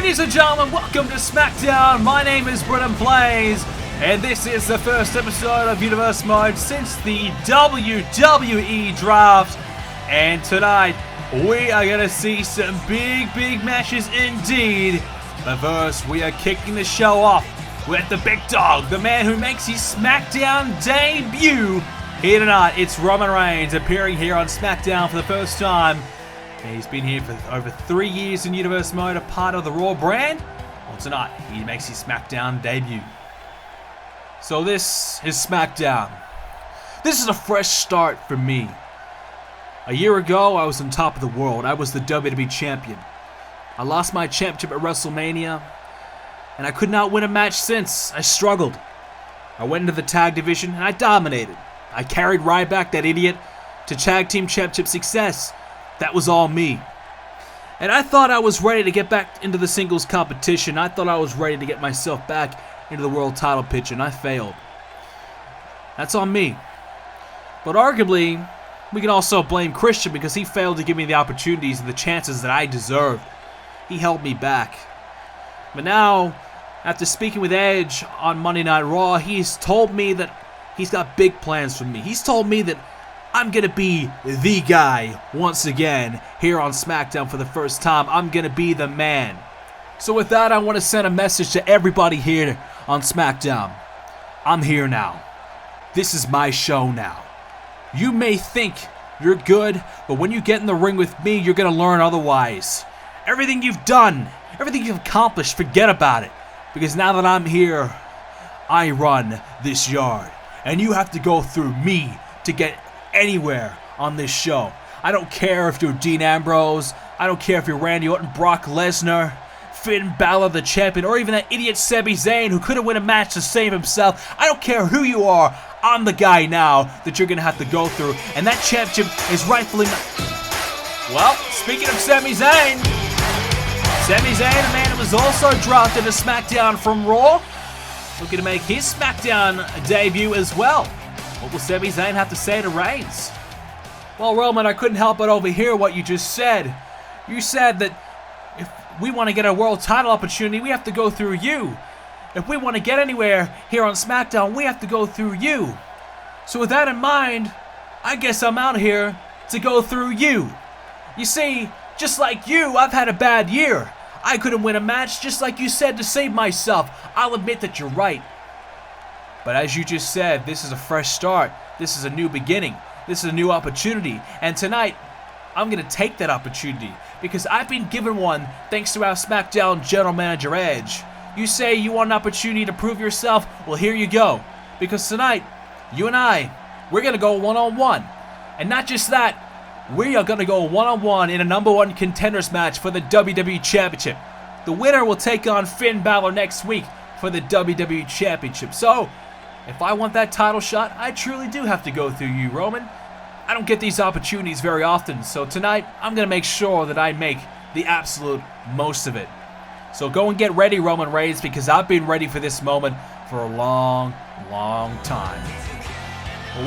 Ladies and gentlemen, welcome to SmackDown. My name is BrendenPlayz, and this is the first episode of Universe Mode since the WWE Draft. And tonight, we are going to see some big matches indeed. But first, we are kicking the show off with the big dog, the man who makes his SmackDown debut here tonight. It's Roman Reigns appearing here on SmackDown for the first time. He's been here for over 3 years in Universe Mode, a part of the Raw brand. Well, tonight, he makes his SmackDown debut. So this is SmackDown. This is a fresh start for me. A year ago, I was on top of the world. I was the WWE Champion. I lost my championship at WrestleMania, and I could not win a match since. I struggled. I went into the tag division, and I dominated. I carried Ryback, that idiot, to tag team championship success. That was all me. And I thought I was ready to get back into the singles competition. I thought I was ready to get myself back into the world title picture, and I failed. That's on me. But arguably, we can also blame Christian because he failed to give me the opportunities and the chances that I deserved. He held me back. But now, after speaking with Edge on Monday Night Raw, he's told me that he's got big plans for me. He's told me that I'm going to be the guy once again here on SmackDown for the first time. I'm going to be the man. So with that, I want to send a message to everybody here on SmackDown. I'm here now. This is my show now. You may think you're good, but when you get in the ring with me, you're going to learn otherwise. Everything you've done, everything you've accomplished, forget about it. Because now that I'm here, I run this yard. And you have to go through me to get anywhere on this show. I don't care if you're Dean Ambrose, I don't care if you're Randy Orton, Brock Lesnar, Finn Balor the champion, or even that idiot Sami Zayn who couldn't win a match to save himself. I don't care who you are, I'm the guy now that you're going to have to go through, and that championship is rightfully Well, speaking of Sami Zayn, a man who was also drafted to SmackDown from Raw, looking to make his SmackDown debut as well. What will Sami Zayn have to say to Reigns? Well, Roman, I couldn't help but overhear what you just said. You said that if we want to get a world title opportunity, we have to go through you. If we want to get anywhere here on SmackDown, we have to go through you. So with that in mind, I guess I'm out here to go through you. You see, just like you, I've had a bad year. I couldn't win a match, just like you said, to save myself. I'll admit that you're right. But as you just said, this is a fresh start. This is a new beginning. This is a new opportunity. And tonight, I'm going to take that opportunity because I've been given one thanks to our SmackDown General Manager, Edge. You say you want an opportunity to prove yourself? Well, here you go. Because tonight, you and I, we're going to go one-on-one. And not just that, we are going to go one-on-one in a #1 contenders match for the WWE Championship. The winner will take on Finn Balor next week for the WWE Championship. So, if I want that title shot, I truly do have to go through you, Roman. I don't get these opportunities very often, so tonight, I'm going to make sure that I make the absolute most of it. So go and get ready, Roman Reigns, because I've been ready for this moment for a long time.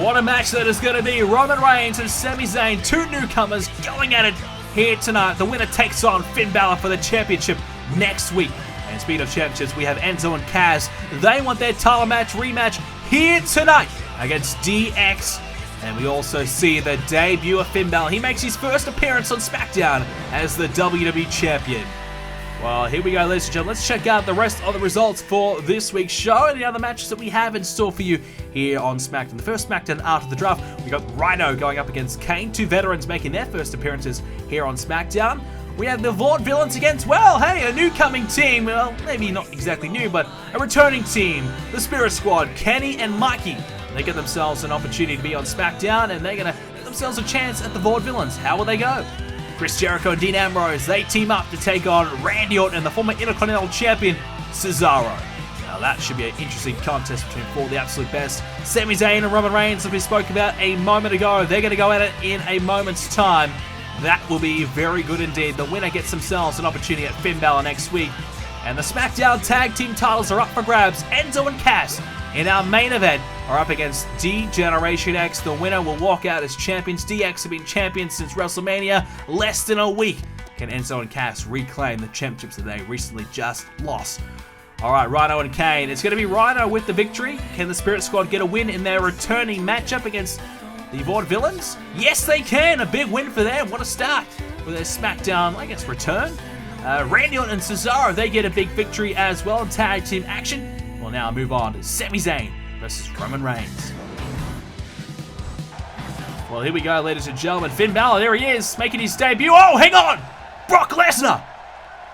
What a match that is going to be. Roman Reigns and Sami Zayn, two newcomers going at it here tonight. The winner takes on Finn Balor for the championship next week. And speaking of championships, we have Enzo and Cass. They want their title match rematch here tonight against DX. And we also see the debut of Finn Balor. He makes his first appearance on SmackDown as the WWE Champion. Well, here we go, ladies and gentlemen. Let's check out the rest of the results for this week's show and the other matches that we have in store for you here on SmackDown. The first SmackDown after the draft, we got Rhino going up against Kane. Two veterans making their first appearances here on SmackDown. We have the Vaudevillains against, well, hey, a new-coming team. Well, maybe not exactly new, but a returning team. The Spirit Squad, Kenny and Mikey. They get themselves an opportunity to be on SmackDown, and they're going to get themselves a chance at the Vaudevillains. How will they go? Chris Jericho and Dean Ambrose, they team up to take on Randy Orton and the former Intercontinental Champion, Cesaro. Now that should be an interesting contest between four of the absolute best. Sami Zayn and Roman Reigns, as we spoke about a moment ago, they're going to go at it in a moment's time. That will be very good indeed. The winner gets themselves an opportunity at Finn Balor next week. And the SmackDown Tag Team titles are up for grabs. Enzo and Cass in our main event are up against D-Generation X. The winner will walk out as champions. DX have been champions since WrestleMania less than a week. Can Enzo and Cass reclaim the championships that they recently just lost? Alright, Rhino and Kane. It's going to be Rhino with the victory. Can the Spirit Squad get a win in their returning matchup against the Vaudevillains? Yes, they can. A big win for them. What a start with their SmackDown, I guess, return. Randy Orton and Cesaro, they get a big victory as well in tag team action. We'll now move on to Sami Zayn versus Roman Reigns. Well, here we go, ladies and gentlemen. Finn Balor, there he is, making his debut. Oh, hang on! Brock Lesnar!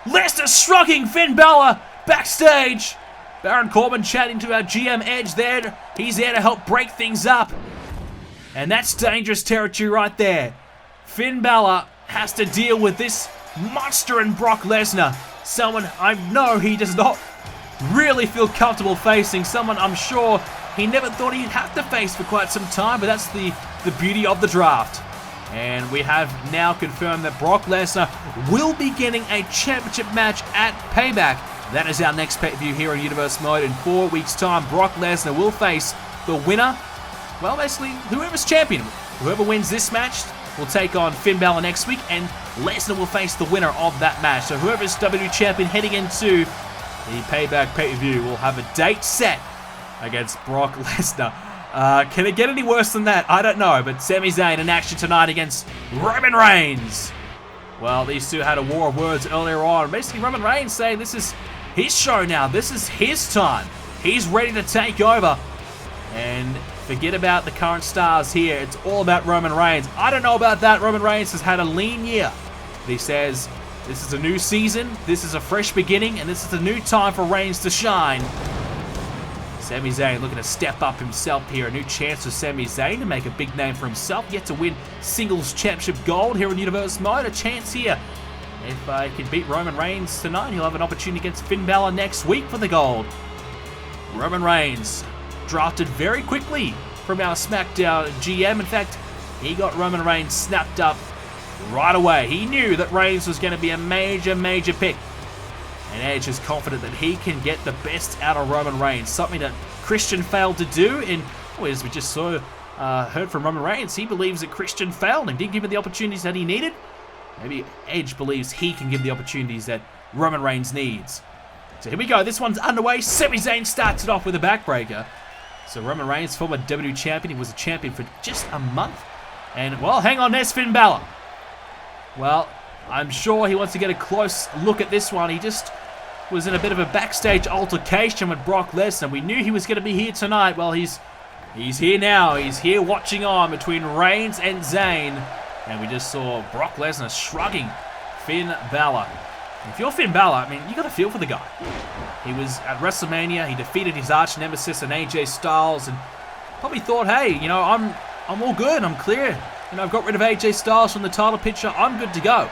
Lesnar shrugging Finn Balor backstage. Baron Corbin chatting to our GM Edge there. He's there to help break things up. And that's dangerous territory right there. Finn Balor has to deal with this monster in Brock Lesnar. Someone I know he does not really feel comfortable facing. Someone I'm sure he never thought he'd have to face for quite some time, but that's the beauty of the draft. And we have now confirmed that Brock Lesnar will be getting a championship match at Payback. That is our next pay-per-view here on Universe Mode. In 4 weeks' time, Brock Lesnar will face the winner. Well, basically, whoever's champion. Whoever wins this match will take on Finn Balor next week, and Lesnar will face the winner of that match. So whoever's WWE Champion heading into the Payback pay-per-view will have a date set against Brock Lesnar. Can it get any worse than that? I don't know, but Sami Zayn in action tonight against Roman Reigns. Well, these two had a war of words earlier on. Basically, Roman Reigns saying this is his show now. This is his time. He's ready to take over. And forget about the current stars here. It's all about Roman Reigns. I don't know about that. Roman Reigns has had a lean year. But he says this is a new season. This is a fresh beginning. And this is a new time for Reigns to shine. Sami Zayn looking to step up himself here. A new chance for Sami Zayn to make a big name for himself. Yet to win singles championship gold here in Universe Mode. A chance here. If he can beat Roman Reigns tonight, he'll have an opportunity against Finn Balor next week for the gold. Roman Reigns drafted very quickly from our SmackDown GM. In fact, he got Roman Reigns snapped up right away. He knew that Reigns was going to be a major pick. And Edge is confident that he can get the best out of Roman Reigns. Something that Christian failed to do. And as we just saw, heard from Roman Reigns, he believes that Christian failed and didn't give him the opportunities that he needed. Maybe Edge believes he can give the opportunities that Roman Reigns needs. So here we go. This one's underway. Sami Zayn starts it off with a backbreaker. So Roman Reigns, former WWE Champion. He was a champion for just a month. And, well, hang on, there's Finn Balor. Well, I'm sure he wants to get a close look at this one. He just was in a bit of a backstage altercation with Brock Lesnar. We knew he was going to be here tonight. Well, he's here now. He's here watching on between Reigns and Zayn. And we just saw Brock Lesnar shrugging Finn Balor. If you're Finn Balor, I mean, you got to feel for the guy. He was at WrestleMania. He defeated his arch nemesis and AJ Styles, and probably thought, hey, you know, I'm all good. I'm clear. You know, I've got rid of AJ Styles from the title picture. I'm good to go.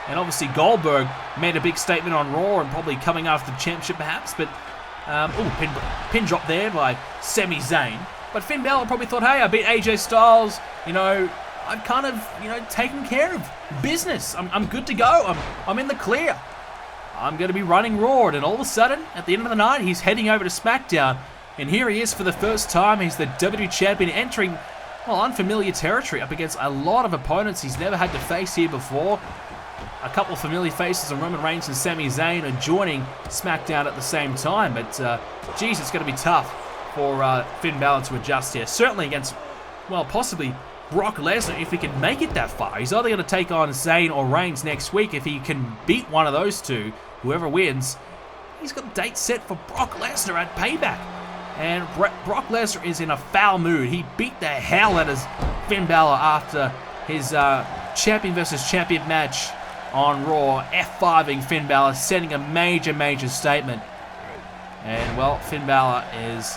And obviously Goldberg made a big statement on Raw and probably coming after the championship perhaps. But, pin drop there by Sami Zayn. But Finn Balor probably thought, hey, I beat AJ Styles. You know, I've kind of, you know, taken care of business. I'm good to go. I'm in the clear. I'm going to be running Raw. And all of a sudden, at the end of the night, he's heading over to SmackDown. And here he is for the first time. He's the WWE Champion entering, well, unfamiliar territory up against a lot of opponents he's never had to face here before. A couple of familiar faces, and Roman Reigns and Sami Zayn are joining SmackDown at the same time. But, geez, it's going to be tough for Finn Balor to adjust here. Certainly against, well, possibly Brock Lesnar if he can make it that far. He's either going to take on Zayn or Reigns next week. If he can beat one of those two, whoever wins, he's got a date set for Brock Lesnar at Payback. And Brock Lesnar is in a foul mood. He beat the hell out of Finn Balor after his champion versus champion match on Raw, F5ing Finn Balor, sending a major statement. And, well, Finn Balor is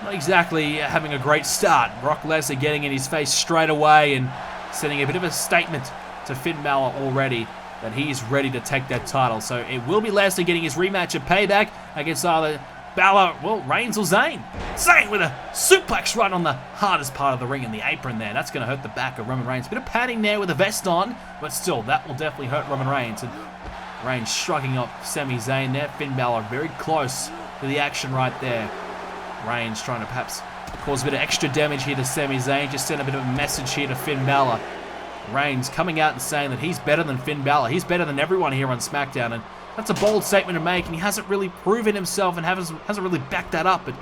not exactly having a great start. Brock Lesnar getting in his face straight away and sending a bit of a statement to Finn Balor already that he's ready to take that title. So it will be Lesnar getting his rematch at Payback against either Balor, well, Reigns or Zayn. Zayn with a suplex right on the hardest part of the ring in the apron there. That's going to hurt the back of Roman Reigns. Bit of padding there with a vest on, but still, that will definitely hurt Roman Reigns. And Reigns shrugging off Sami Zayn there. Finn Balor very close to the action right there. Reigns trying to perhaps cause a bit of extra damage here to Sami Zayn. Just send a bit of a message here to Finn Balor. Reigns coming out and saying that he's better than Finn Balor. He's better than everyone here on SmackDown, and that's a bold statement to make, and he hasn't really proven himself and hasn't really backed that up. But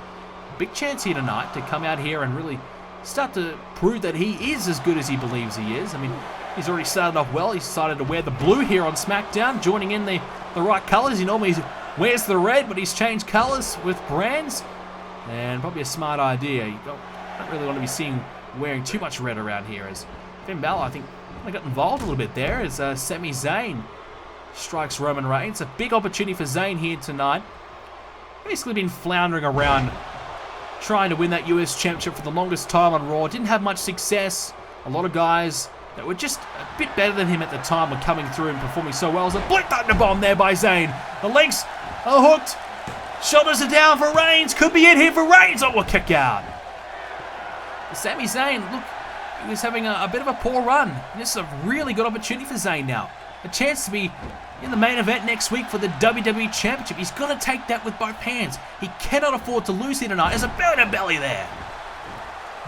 big chance here tonight to come out here and really start to prove that he is as good as he believes he is. I mean, he's already started off well. He's decided to wear the blue here on SmackDown, joining in the right colors. He normally wears the red, but he's changed colors with brands, and probably a smart idea. You don't really want to be seen wearing too much red around here, as Finn Balor, I think, got involved a little bit there as Sami Zayn strikes Roman Reigns. A big opportunity for Zayn here tonight. Basically been floundering around trying to win that US Championship for the longest time on Raw. Didn't have much success. A lot of guys that were just a bit better than him at the time were coming through and performing so well. As a Black Thunder Bomb there by Zayn. The legs are hooked. Shoulders are down for Reigns. Could be it here for Reigns. Oh, a kick out. Sami Zayn, look, he was having a bit of a poor run. This is a really good opportunity for Zayn now. A chance to be in the main event next week for the WWE Championship. He's got to take that with both hands. He cannot afford to lose here tonight. There's a belly-to-belly there.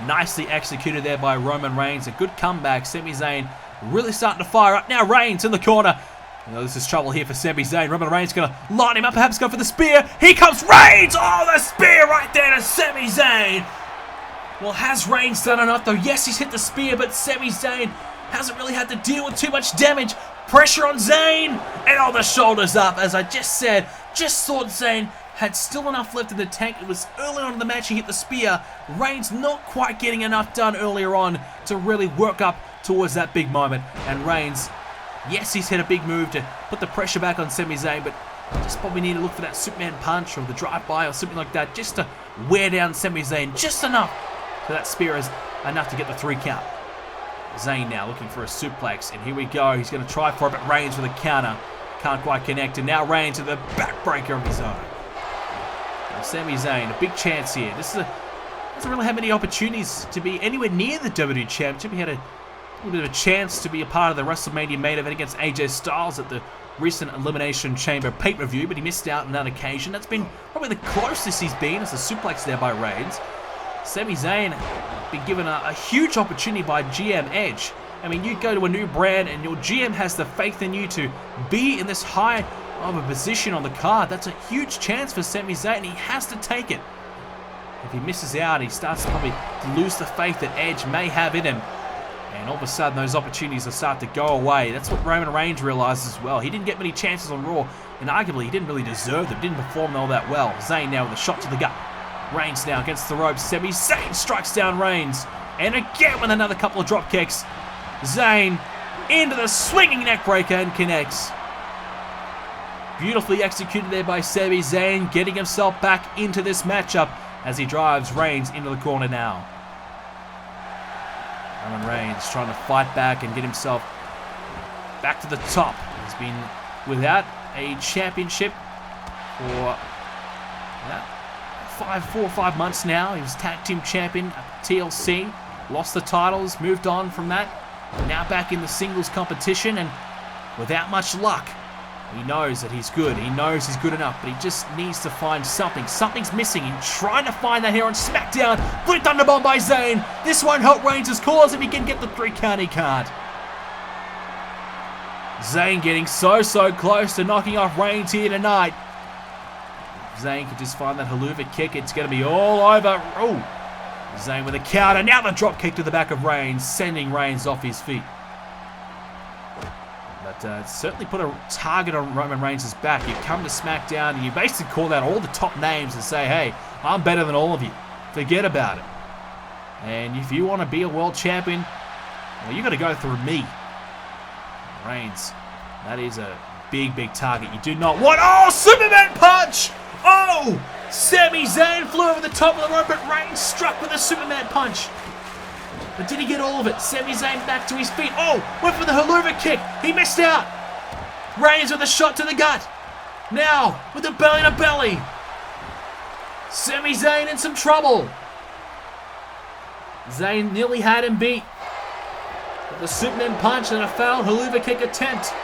Nicely executed there by Roman Reigns. A good comeback. Sami Zayn really starting to fire up. Now Reigns in the corner. This is trouble here for Sami Zayn. Roman Reigns going to line him up, perhaps go for the spear. Here comes Reigns. Oh, the spear right there to Sami Zayn. Well, has Reigns done enough though? Yes, he's hit the spear, but Sami Zayn hasn't really had to deal with too much damage. Pressure on Zayn, and all the shoulders up. As I just said, just thought Zayn had still enough left in the tank. It was early on in the match he hit the spear. Reigns not quite getting enough done earlier on to really work up towards that big moment. And Reigns, yes, he's hit a big move to put the pressure back on Sami Zayn, but just probably need to look for that Superman punch or the drive-by or something like that, just to wear down Sami Zayn just enough. So that spear is enough to get the 3 count. Zayn now looking for a suplex, and here we go. He's going to try for it, but Reigns with a counter. Can't quite connect, and now Reigns with a backbreaker of his own. Now Sami Zayn, a big chance here. Doesn't really have many opportunities to be anywhere near the WWE Championship. He had a little bit of a chance to be a part of the WrestleMania main event against AJ Styles at the recent Elimination Chamber pay-per-view, but he missed out on that occasion. That's been probably the closest he's been as a suplex there by Reigns. Sami Zayn been given a huge opportunity by GM Edge. I mean, you go to a new brand and your GM has the faith in you to be in this high of a position on the card. That's a huge chance for Sami Zayn, and he has to take it. If he misses out, he starts to probably lose the faith that Edge may have in him. And all of a sudden, those opportunities will start to go away. That's what Roman Reigns realizes as well. He didn't get many chances on Raw, and arguably he didn't really deserve them. Didn't perform all that well. Zayn now with a shot to the gut. Reigns now against the ropes. Sami Zayn strikes down Reigns. And again with another couple of drop kicks. Zayn into the swinging neck breaker and connects. Beautifully executed there by Sami Zayn, getting himself back into this matchup as he drives Reigns into the corner now. Roman Reigns trying to fight back and get himself back to the top. He's been without a championship for 4 or 5 months now. He was tag team champion at TLC, lost the titles, moved on from that, now back in the singles competition, and without much luck. He knows that he's good. He knows he's good enough, but he just needs to find something. Something's missing. He's trying to find that here on SmackDown. Blue Thunder Bomb by Zayn. This won't help Reigns' cause if he can get the 3 count. He can't. Zayn getting so close to knocking off Reigns here tonight. Zayn could just find that haluva kick. It's going to be all over. Oh, Zayn with a counter. Now the drop kick to the back of Reigns, sending Reigns off his feet. But certainly put a target on Roman Reigns' back. You come to SmackDown and you basically call out all the top names and say, hey, I'm better than all of you. Forget about it. And if you want to be a world champion, well, you got to go through me. Reigns, that is a big target. You do not want... Oh, Superman punch! Oh! Sami Zayn flew over the top of the rope, but Reigns struck with a Superman punch. But did he get all of it? Sami Zayn back to his feet. Oh! Went for the haluva kick. He missed out. Reigns with a shot to the gut. Now, with the belly-to-belly. Sami Zayn in some trouble. Zayn nearly had him beat. With the Superman punch and a foul haluva kick attempt.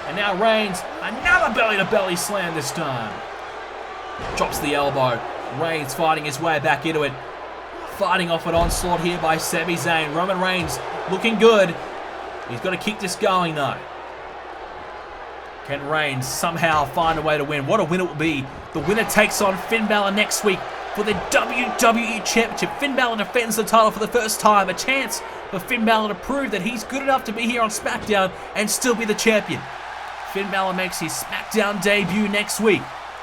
And now Reigns, another belly-to-belly slam this time. Drops the elbow. Reigns fighting his way back into it. Fighting off an onslaught here by Sami Zayn. Roman Reigns Looking good. He's got to keep this going, though. Can Reigns somehow find a way to win? What a win it will be. The winner takes on Finn Balor next week for the WWE Championship. Finn Balor defends the title for the first time. A chance for Finn Balor to prove that he's good enough to be here on SmackDown and still be the champion. Finn Balor makes his SmackDown debut next week.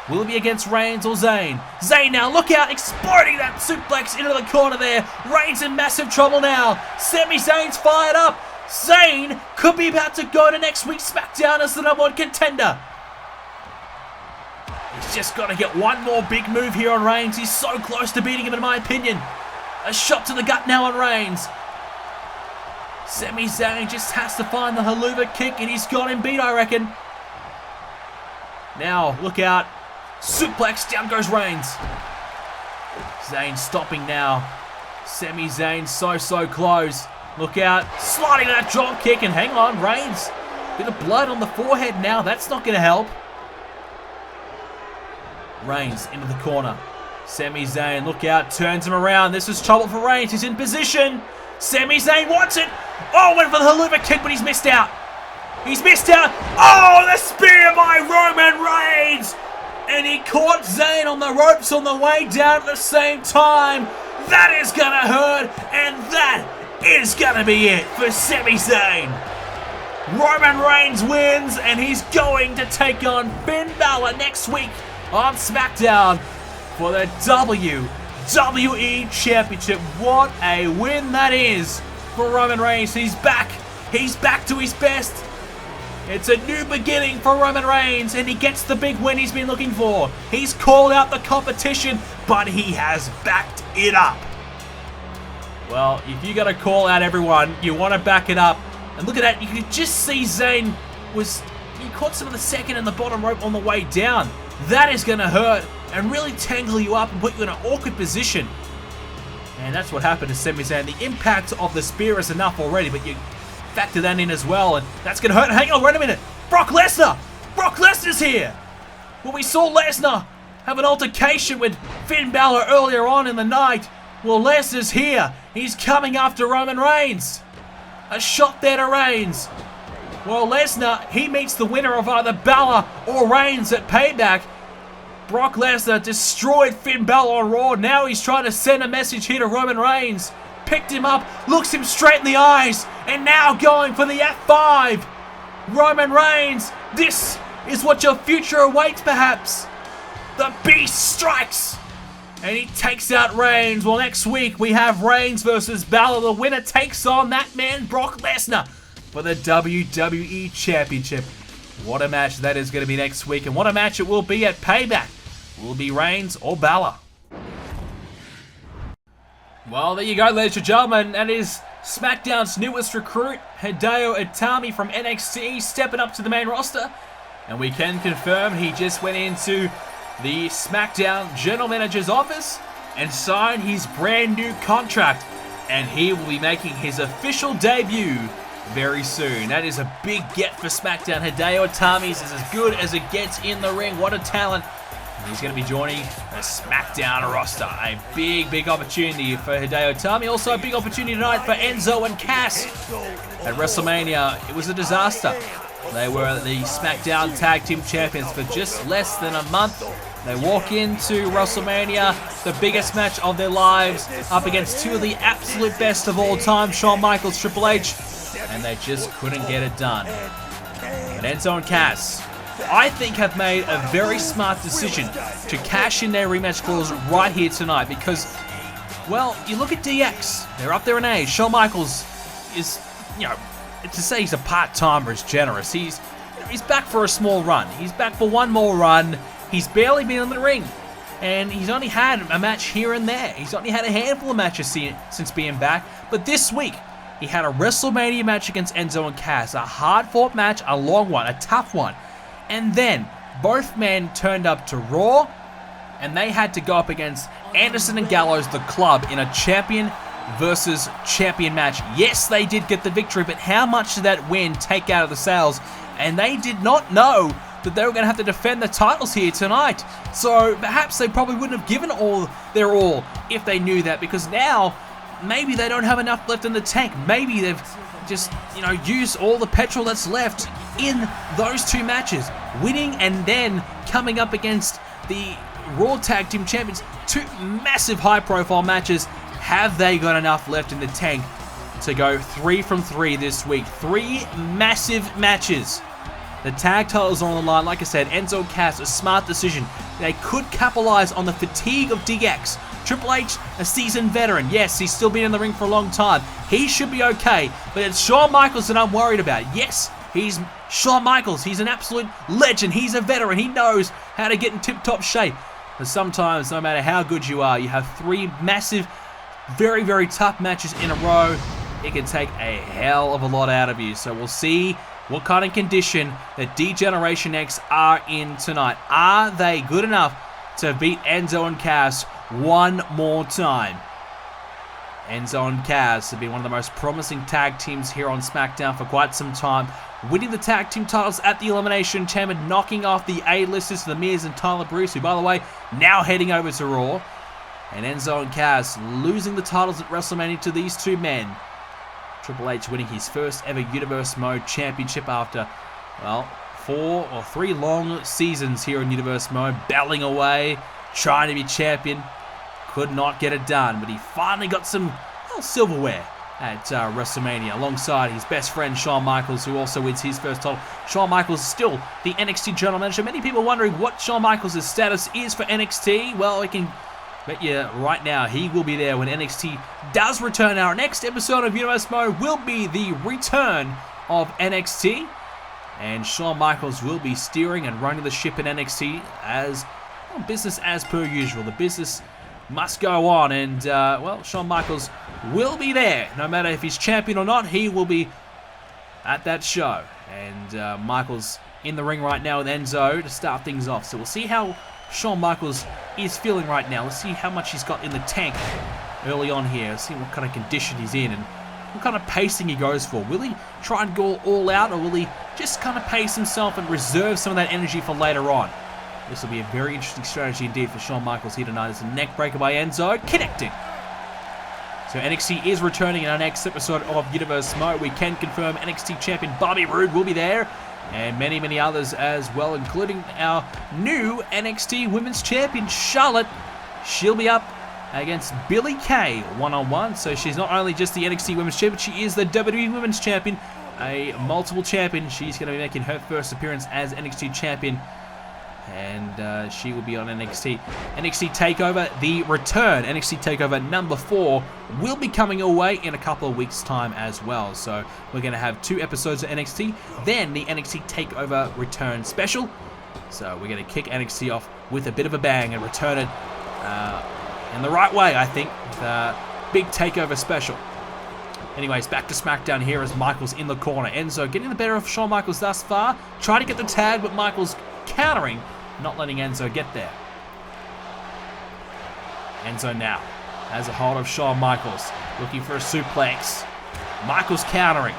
Will it be against Reigns or Zayn? Zayn now, look out, exploding that suplex into the corner there. Reigns in massive trouble now. Sami Zayn's fired up. Zayn could be about to go to next week's SmackDown as the #1 contender. He's just got to get one more big move here on Reigns. He's so close to beating him, in my opinion. A shot to the gut now on Reigns. Sami Zayn just has to find the haluva kick, and he's got him beat, I reckon. Now, look out. Suplex, down goes Reigns. Zayn stopping now. Sami Zayn so close. Look out. Sliding that drop kick, and hang on, Reigns. Bit of blood on the forehead now. That's not going to help. Reigns into the corner. Sami Zayn, look out, turns him around. This is trouble for Reigns. He's in position. Sami Zayn wants it. Oh, went for the haluva kick, but he's missed out. He's missed out. Oh, the spear by Roman Reigns. And he caught Zayn on the ropes on the way down at the same time. That is going to hurt, and that is going to be it for Sami Zayn. Roman Reigns wins, and he's going to take on Finn Balor next week on SmackDown for the WWE Championship. What a win that is for Roman Reigns. He's back. He's back to his best. It's a new beginning for Roman Reigns, and he gets the big win he's been looking for. He's called out the competition, but he has backed it up. Well, if you got to call out everyone, you want to back it up. And look at that, you could just see Zayn he caught some of the second and the bottom rope on the way down. That is going to hurt and really tangle you up and put you in an awkward position. And that's what happened to Sami Zayn. The impact of the spear is enough already, but you factor that in as well, and that's going to hurt. Hang on, wait a minute. Brock Lesnar! Brock Lesnar's here! Well, we saw Lesnar have an altercation with Finn Balor earlier on in the night. Well, Lesnar's here. He's coming after Roman Reigns. A shot there to Reigns. Well, Lesnar, he meets the winner of either Balor or Reigns at Payback. Brock Lesnar destroyed Finn Balor on Raw. Now he's trying to send a message here to Roman Reigns. Picked him up, looks him straight in the eyes, and now going for the F5. Roman Reigns, this is what your future awaits, perhaps. The Beast strikes, and he takes out Reigns. Well, next week we have Reigns versus Balor. The winner takes on that man, Brock Lesnar, for the WWE Championship. What a match that is going to be next week, and what a match it will be at Payback. Will it be Reigns or Balor? Well, there you go, ladies and gentlemen. That is SmackDown's newest recruit, Hideo Itami from NXT, stepping up to the main roster. And we can confirm he just went into the SmackDown General Manager's office and signed his brand new contract. And he will be making his official debut very soon. That is a big get for SmackDown. Hideo Itami is as good as it gets in the ring. What a talent. He's going to be joining the SmackDown roster. A big opportunity for Hideo Itami. Also a big opportunity tonight for Enzo and Cass. At WrestleMania, it was a disaster. They were the SmackDown Tag Team Champions for just less than a month. They walk into WrestleMania, the biggest match of their lives, up against two of the absolute best of all time, Shawn Michaels, Triple H, and they just couldn't get it done. But Enzo and Cass, I think, have made a very smart decision to cash in their rematch clause right here tonight because, well, you look at DX, they're up there in age. Shawn Michaels is, to say he's a part-timer is generous. He's back for a small run. He's back for one more run. He's barely been in the ring, and he's only had a match here and there. He's only had a handful of matches since being back, but this week, he had a WrestleMania match against Enzo and Cass, a hard-fought match, a long one, a tough one. And then, both men turned up to Raw, and they had to go up against Anderson and Gallows, the Club, in a champion versus champion match. Yes, they did get the victory, but how much did that win take out of the sales? And they did not know that they were going to have to defend the titles here tonight. So perhaps they probably wouldn't have given their all if they knew that, because now maybe they don't have enough left in the tank. Maybe they've just, used all the petrol that's left in those two matches. Winning and then coming up against the Raw Tag Team Champions. Two massive high-profile matches. Have they got enough left in the tank to go 3 from 3 this week? 3 massive matches. The tag titles are on the line. Like I said, Enzo Cass, a smart decision. They could capitalize on the fatigue of DX. Triple H, a seasoned veteran. Yes, he's still been in the ring for a long time. He should be okay, but it's Shawn Michaels that I'm worried about. Yes, he's Shawn Michaels. He's an absolute legend. He's a veteran. He knows how to get in tip-top shape. But sometimes, no matter how good you are, you have 3 massive, very, very tough matches in a row. It can take a hell of a lot out of you. So we'll see what kind of condition that D-Generation X are in tonight. Are they good enough to beat Enzo and Cass one more time? Enzo and Cass have been one of the most promising tag teams here on SmackDown for quite some time, winning the tag team titles at the Elimination Chamber, knocking off the A-listers, The Miz and Tyler Breeze, who, by the way, now heading over to Raw. And Enzo and Cass losing the titles at WrestleMania to these two men. Triple H winning his first ever Universe Mode Championship after, well, 4 or 3 long seasons here in Universe Mode, battling away, trying to be champion. Could not get it done, but he finally got some silverware at WrestleMania alongside his best friend Shawn Michaels, who also wins his first title. Shawn Michaels is still the NXT General Manager. Many people wondering what Shawn Michaels' status is for NXT. Well, I can bet you right now he will be there when NXT does return. Our next episode of Universe Mode will be the return of NXT, and Shawn Michaels will be steering and running the ship in NXT as business as per usual. The business must go on, and well, Shawn Michaels will be there. No matter if he's champion or not, he will be at that show. And Michaels in the ring right now with Enzo to start things off. So we'll see how Shawn Michaels is feeling right now. Let's see how much he's got in the tank early on here. Let's see what kind of condition he's in and what kind of pacing he goes for. Will he try and go all out, or will he just kind of pace himself and reserve some of that energy for later on? This will be a very interesting strategy indeed for Shawn Michaels here tonight. It's a neck breaker by Enzo, connecting. So NXT is returning in our next episode of Universe Mode. We can confirm NXT Champion Bobby Roode will be there, and many, many others as well, including our new NXT Women's Champion, Charlotte. She'll be up against Billie Kay one-on-one. So she's not only just the NXT Women's Champion, she is the WWE Women's Champion, a multiple champion. She's going to be making her first appearance as NXT Champion, and she will be on NXT. NXT TakeOver, the return, NXT TakeOver number 4, will be coming away in a couple of weeks' time as well. So we're going to have 2 episodes of NXT, then the NXT TakeOver return special. So we're going to kick NXT off with a bit of a bang and return it in the right way, I think, with a big TakeOver special. Anyways, back to SmackDown here as Michaels in the corner. Enzo getting the better of Shawn Michaels thus far. Trying to get the tag, but Michaels countering, not letting Enzo get there. Enzo now has a hold of Shawn Michaels, looking for a suplex. Michaels countering.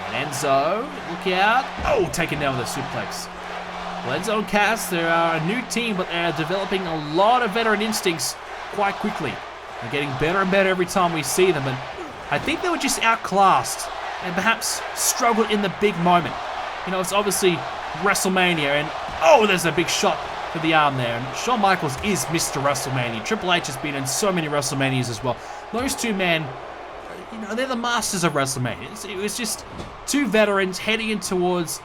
And Enzo, look out. Oh, taken down with a suplex. Well, Enzo and Cass, they are a new team, but they are developing a lot of veteran instincts quite quickly. They're getting better and better every time we see them, and I think they were just outclassed and perhaps struggled in the big moment. You know, it's obviously WrestleMania, and oh, there's a big shot to the arm there. And Shawn Michaels is Mr. WrestleMania. Triple H has been in so many WrestleManias as well. Those two men, you know, they're the masters of WrestleMania. It was just two veterans heading in towards,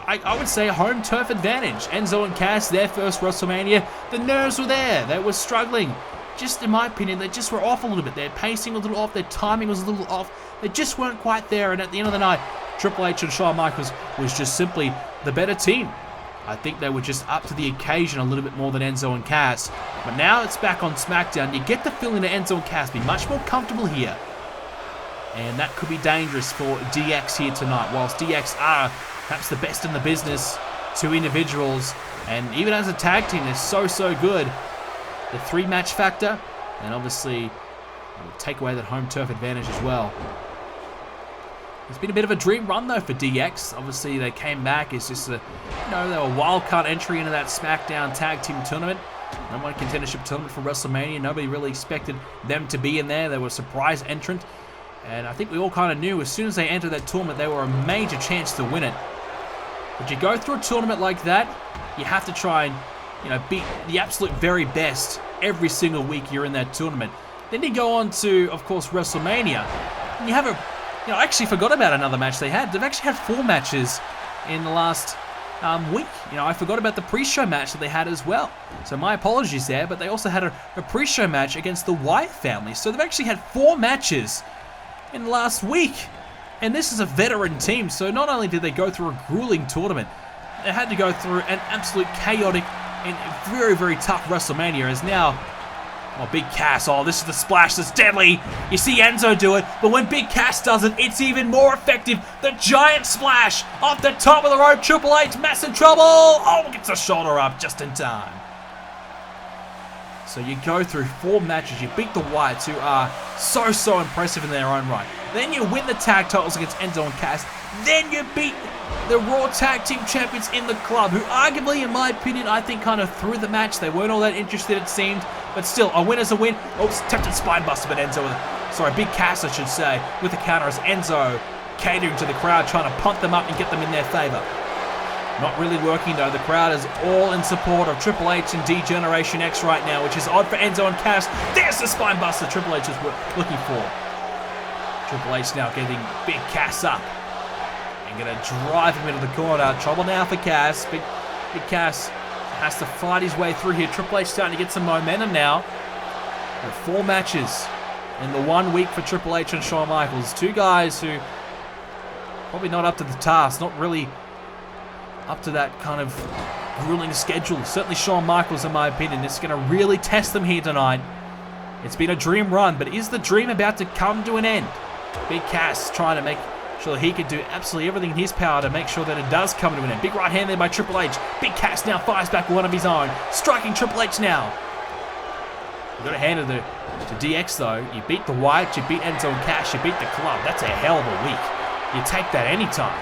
I would say, a home turf advantage. Enzo and Cass, their first WrestleMania, the nerves were there. They were struggling. Just in my opinion, they just were off a little bit. Their pacing was a little off. Their timing was a little off. They just weren't quite there. And at the end of the night, Triple H and Shawn Michaels was just simply the better team. I think they were just up to the occasion a little bit more than Enzo and Cass. But now it's back on SmackDown. You get the feeling that Enzo and Cass be much more comfortable here. And that could be dangerous for DX here tonight. Whilst DX are perhaps the best in the business, 2 individuals, and even as a tag team, they're so good. The 3-match factor, and obviously take away that home turf advantage as well. It's been a bit of a dream run though for DX. Obviously they came back as just a, you know, they were a wild card entry into that SmackDown Tag Team Tournament. Number 1 contendership tournament for WrestleMania. Nobody really expected them to be in there. They were a surprise entrant. And I think we all kind of knew as soon as they entered that tournament, they were a major chance to win it. But you go through a tournament like that, you have to try and, beat the absolute very best every single week you're in that tournament. Then you go on to, of course, WrestleMania. And you have I actually forgot about another match they had. They've actually had 4 matches in the last week. I forgot about the pre-show match that they had as well. So my apologies there, but they also had a pre-show match against the Wyatt family. So they've actually had 4 matches in the last week. And this is a veteran team, so not only did they go through a grueling tournament, they had to go through an absolute chaotic and very, very tough WrestleMania. As now, Big Cass, this is the splash that's deadly. You see Enzo do it, but when Big Cass does it, it's even more effective. The giant splash off the top of the rope. Triple H, massive trouble. Gets a shoulder up just in time. So you go through 4 matches, you beat the Wyatts, who are so impressive in their own right. Then you win the tag titles against Enzo and Cass. Then you beat the Raw Tag Team Champions in the club, who arguably, in my opinion, I think kind of threw the match. They weren't all that interested, it seemed. But still, a win is a win. Tempted spine buster, but Enzo Big Cass, I should say, with the counter as Enzo catering to the crowd, trying to pump them up and get them in their favor. Not really working though. The crowd is all in support of Triple H and D-Generation X right now, which is odd for Enzo and Cass. There's the spine buster Triple H is looking for. Triple H now getting Big Cass up and going to drive him into the corner. Trouble now for Cass. Big Cass has to fight his way through here. Triple H starting to get some momentum now. With 4 matches in the 1 week for Triple H and Shawn Michaels. 2 guys who probably not up to the task, not really up to that kind of grueling schedule. Certainly Shawn Michaels, in my opinion, is going to really test them here tonight. It's been a dream run, but is the dream about to come to an end? Big Cass trying to make sure he can do absolutely everything in his power to make sure that it does come to an end. Big right hand there by Triple H. Big Cass now fires back one of his own, striking Triple H now. You've got to hand it to DX though. You beat the Wyatt, you beat Enzo and Cass, you beat the club. That's a hell of a week. You take that anytime.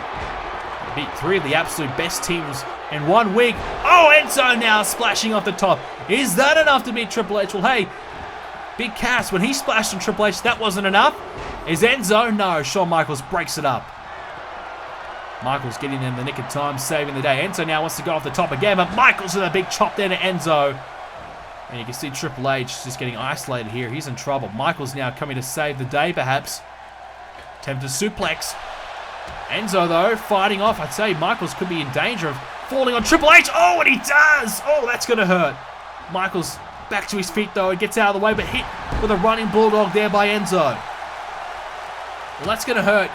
You beat 3 of the absolute best teams in 1 week. Enzo now splashing off the top. Is that enough to beat Triple H? Well, hey, Big Cass, when he splashed on Triple H, that wasn't enough. Is Enzo? No, Shawn Michaels breaks it up. Michaels getting in the nick of time, saving the day. Enzo now wants to go off the top again, but Michaels with a big chop there to Enzo. And you can see Triple H just getting isolated here. He's in trouble. Michaels now coming to save the day, perhaps. Attempted suplex. Enzo, though, fighting off. I'd say Michaels could be in danger of falling on Triple H. And he does! That's going to hurt. Michaels back to his feet, though, and gets out of the way, but hit with a running bulldog there by Enzo. Well, that's going to hurt.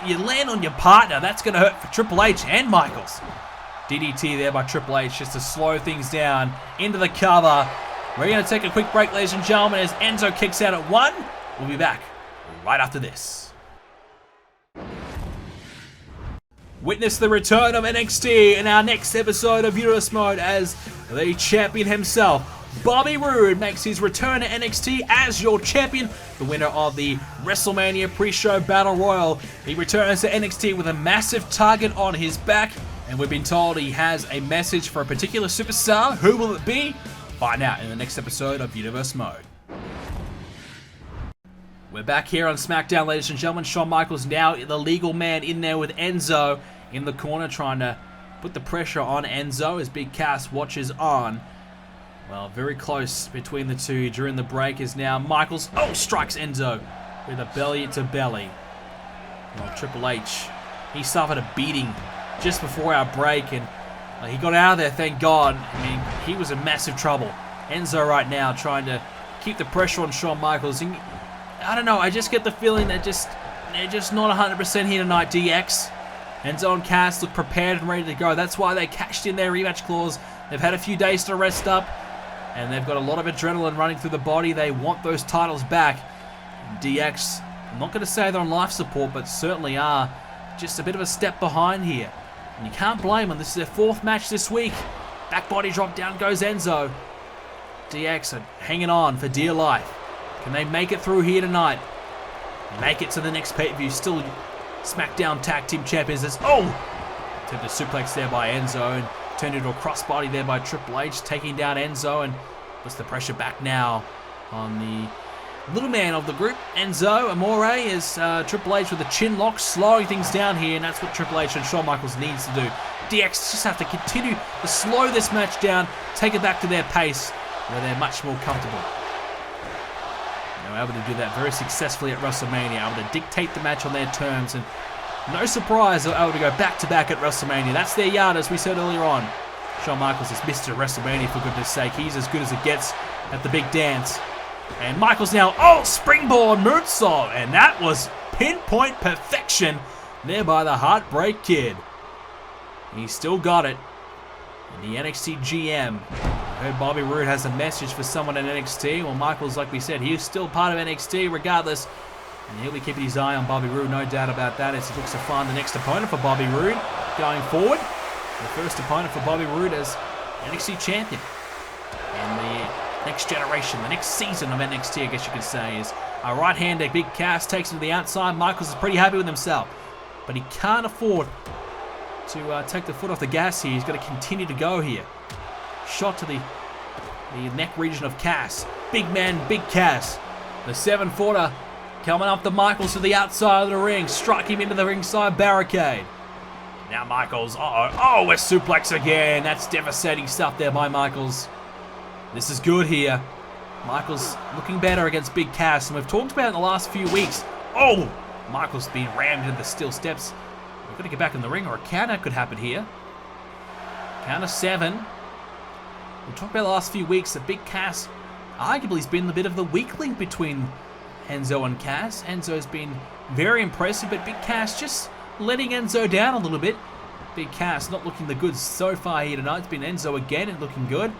You land on your partner. That's going to hurt for Triple H and Michaels. DDT there by Triple H just to slow things down into the cover. We're going to take a quick break, ladies and gentlemen, as Enzo kicks out at 1. We'll be back right after this. Witness the return of NXT in our next episode of Universe Mode as the champion himself, Bobby Roode, makes his return to NXT as your champion, the winner of the WrestleMania pre-show Battle Royal. He returns to NXT with a massive target on his back, and we've been told he has a message for a particular superstar. Who will it be? Find out in the next episode of Universe Mode. We're back here on SmackDown, ladies and gentlemen. Shawn Michaels now the legal man in there with Enzo in the corner, trying to put the pressure on Enzo as Big Cass watches on. Well, very close between the two during the break is now Michaels. Strikes Enzo with a belly to belly. Well, Triple H, he suffered a beating just before our break, and he got out of there, thank God. I mean, he was in massive trouble. Enzo right now trying to keep the pressure on Shawn Michaels. And I don't know, I just get the feeling that they're just not 100% here tonight, DX. Enzo and Cass look prepared and ready to go. That's why they cashed in their rematch clause. They've had a few days to rest up, and they've got a lot of adrenaline running through the body. They want those titles back. And DX, I'm not going to say they're on life support, but certainly are just a bit of a step behind here. And you can't blame them. This is their 4th match this week. Back body drop, down goes Enzo. DX are hanging on for dear life. Can they make it through here tonight? Make it to the next pay-per-view. Still SmackDown Tag Team Champions. Attempted suplex there by Enzo. And Turned into a crossbody there by Triple H, taking down Enzo, and puts the pressure back now on the little man of the group, Enzo Amore, is Triple H with a chin lock, slowing things down here, and that's what Triple H and Shawn Michaels needs to do. DX just have to continue to slow this match down, take it back to their pace, where they're much more comfortable. They were able to do that very successfully at WrestleMania, able to dictate the match on their terms, and no surprise they're able to go back-to-back at WrestleMania. That's their yard, as we said earlier on. Shawn Michaels is Mr. WrestleMania, for goodness sake. He's as good as it gets at the big dance. And Michaels now, springboard moonsault, and that was pinpoint perfection there by the Heartbreak Kid. He still got it. And the NXT GM, I heard Bobby Roode has a message for someone in NXT. Well, Michaels, like we said, he is still part of NXT regardless. And he'll be keeping his eye on Bobby Roode, no doubt about that, as he looks to find the next opponent for Bobby Roode going forward. The first opponent for Bobby Roode as NXT Champion. And the next generation, the next season of NXT, I guess you could say, is a right-hander. Big Cass takes him to the outside. Michaels is pretty happy with himself, but he can't afford to take the foot off the gas here. He's got to continue to go here. Shot to the neck region of Cass. Big man, Big Cass. The 7-footer coming up to Michaels to the outside of the ring. Strike him into the ringside barricade. Now Michaels, we're suplex again. That's devastating stuff there by Michaels. This is good here. Michaels looking better against Big Cass, and we've talked about it in the last few weeks. Michaels being rammed into the steel steps. We've got to get back in the ring, or a counter could happen here. Counter 7. We've talked about the last few weeks that Big Cass arguably has been a bit of the weak link between Enzo and Cass. Enzo's been very impressive, but Big Cass just letting Enzo down a little bit. Big Cass not looking the goods so far here tonight. It's been Enzo again and looking good.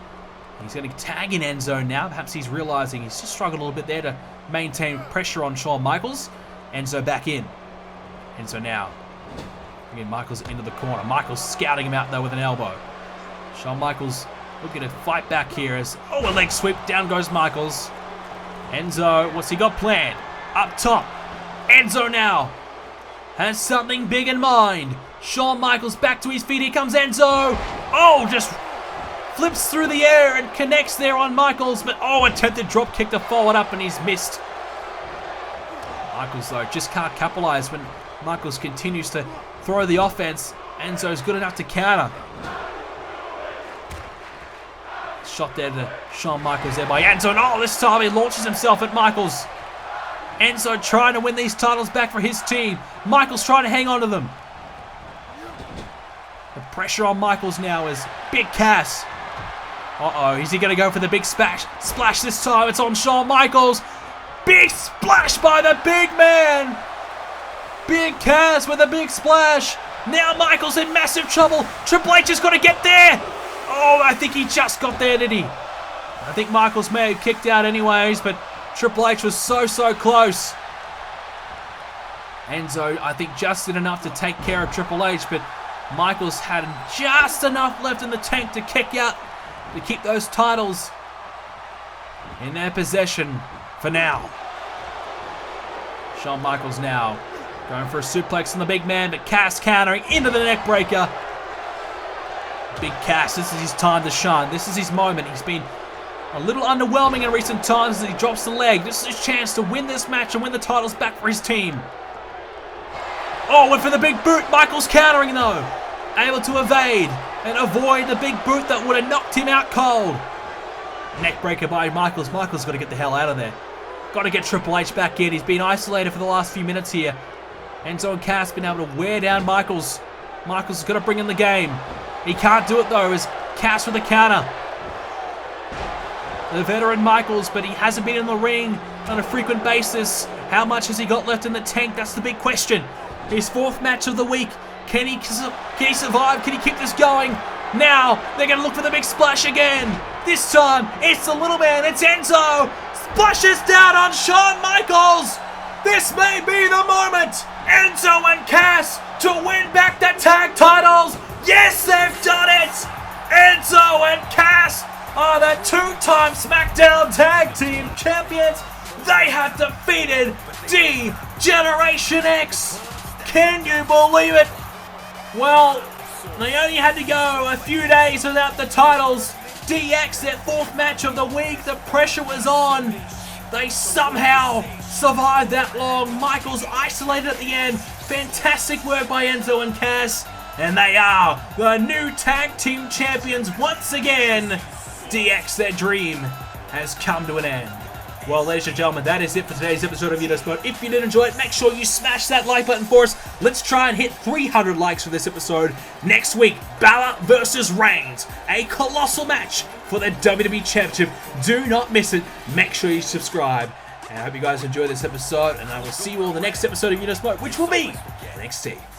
He's going to tag in Enzo now. Perhaps he's realizing he's just struggled a little bit there to maintain pressure on Shawn Michaels. Enzo back in. Enzo now. Again, Michaels into the corner. Michaels scouting him out though with an elbow. Shawn Michaels looking to fight back here as, a leg sweep. Down goes Michaels. Enzo, what's he got planned? Up top. Enzo now has something big in mind. Shawn Michaels back to his feet. Here comes Enzo. Just flips through the air and connects there on Michaels, but attempted drop kick to follow it up, and he's missed. Michaels though just can't capitalize when Michaels continues to throw the offense. Enzo's good enough to counter. Shot there to Shawn Michaels there by Enzo. This time he launches himself at Michaels. Enzo trying to win these titles back for his team. Michaels trying to hang on to them. The pressure on Michaels now is Big Cass. Is he going to go for the big splash? Splash this time. It's on Shawn Michaels. Big splash by the big man. Big Cass with a big splash. Now Michaels in massive trouble. Triple H has got to get there. I think he just got there, did he? I think Michaels may have kicked out anyways, but Triple H was so close. Enzo, I think, just did enough to take care of Triple H, but Michaels had just enough left in the tank to kick out, to keep those titles in their possession for now. Shawn Michaels now going for a suplex on the big man, but Cass countering into the neck breaker. Big Cass, this is his time to shine. This is his moment. He's been a little underwhelming in recent times as he drops the leg. This is his chance to win this match and win the titles back for his team. Went for the big boot. Michaels countering though. Able to evade and avoid the big boot that would have knocked him out cold. Neck breaker by Michaels. Michaels got to get the hell out of there. Got to get Triple H back in. He's been isolated for the last few minutes here. Enzo and Cass been able to wear down Michaels. Michaels has got to bring in the game. He can't do it though as Cass with the counter. The veteran Michaels, but he hasn't been in the ring on a frequent basis. How much has he got left in the tank? That's the big question. His 4th match of the week. Can he survive? Can he keep this going? Now, they're going to look for the big splash again. This time, it's the little man. It's Enzo. Splashes down on Shawn Michaels. This may be the moment. Enzo and Cass to win back the tag titles. Yes, they've done it. Enzo and Cass are the 2-time SmackDown Tag Team Champions. They have defeated D-Generation X. Can you believe it? Well, They only had to go a few days without the titles. DX, their 4th match of the week, the pressure was on. They somehow survived that long. Michaels isolated at the end. Fantastic work by Enzo and Cass. And they are the new tag team champions once again. DX, their dream has come to an end. Well, ladies and gentlemen, that is it for today's episode of Mode. If you did enjoy it, make sure you smash that like button for us. Let's try and hit 300 likes for this episode. Next week, Balor versus Reigns, a colossal match for the WWE Championship. Do not miss it. Make sure you subscribe. And I hope you guys enjoy this episode, and I will see you all in the next episode of Mode, which will be NXT.